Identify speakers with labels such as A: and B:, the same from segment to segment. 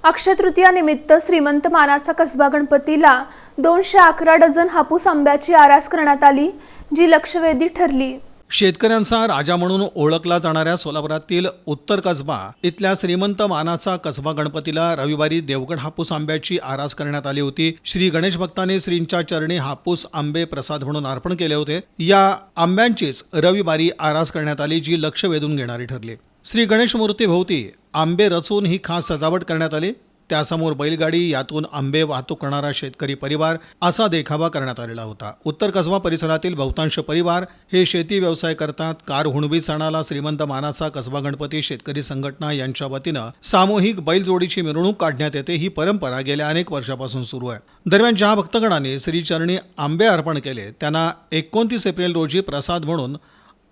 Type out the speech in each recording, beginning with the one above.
A: अक्षय तृतीया निमित्त श्रीमंत मानाचा कसबा गणपतीला 211 डझन हापूस आंब्याची आरास करण्यात आली, जी लक्षवेधी ठरली।
B: शेतकऱ्यांचा राजा म्हणून ओळखला जाणाऱ्या सोलापुरातील उत्तर कसबा इथल्या श्रीमंत मानाचा कसबा गणपतीला रविवारी देवगड हापूस आंब्याची आरास करण्यात आली होती। श्री गणेश भक्तांनी श्रींच्या चरणी हापूस आंबे प्रसाद म्हणून अर्पण केले होते। या आंब्यांचीच रविवारी आरास करण्यात आली, जी लक्ष वेधून घेणारी ठरली। श्री गणेश मूर्ती भोवती आंबे रचून ही खास सजावट करण्यात आली। त्यासमोर बैलगाडी, यातून आंबे वाहतूक करणारा शेतकरी परिवार असा देखावा करण्यात आलेला होता। उत्तर कसबा परिसरातील बहुतांश परिवार हे शेती व्यवसाय करतात। कार हुणबी सणाला श्रीमंत मानाचा कसबा गणपती शेतकरी संघटना यांच्या वतीनं सामूहिक बैलजोडीची मिरवणूक काढण्यात येते। ही परंपरा गेल्या अनेक वर्षापासून सुरू आहे। दरम्यान ज्या भक्तगणांनी श्रीचरणी आंबे अर्पण केले त्यांना 29 एप्रिल रोजी प्रसाद म्हणून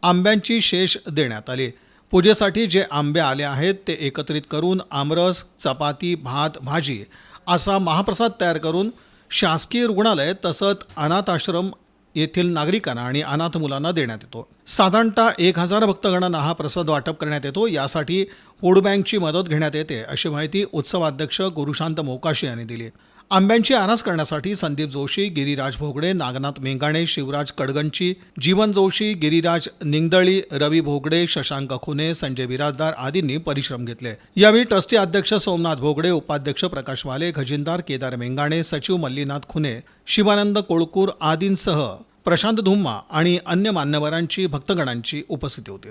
B: आंब्यांची शेष देण्यात आली। पूजेसाठी जे आंबे आले आहेत ते एकत्रित करून आमरस, चपाती, भात, भाजी असा महाप्रसाद तयार करून शासकीय रुग्णालय तसंच अनाथ आश्रम येथील नागरिकांना आणि अनाथ मुलांना देण्यात येतो। साधारणतः 1000 भक्तगणांना हा प्रसाद वाटप करण्यात येतो। यासाठी फूड बँकची मदत घेण्यात येते, अशी माहिती उत्सवाध्यक्ष गुरुशांत मोकाशी यांनी दिली। आंब्यांची आरास करण्यासाठी संदीप जोशी, गिरीराज भोगडे, नागनाथ मेंगाणे, शिवराज कडगंची, जीवन जोशी, गिरीराज निंगदळी, रवी भोगडे, शशांक खुने, संजय बिराजदार आदींनी परिश्रम घेतले। यावेळी ट्रस्टी अध्यक्ष सोमनाथ भोगडे, उपाध्यक्ष प्रकाश वाले, खजिनदार केदार मेंगाणे, सचिव मल्लीनाथ खुने, शिवानंद कोळकूर आदींसह प्रशांत धुम्मा आणि अन्य मान्यवरांची भक्तगणांची उपस्थिती होती।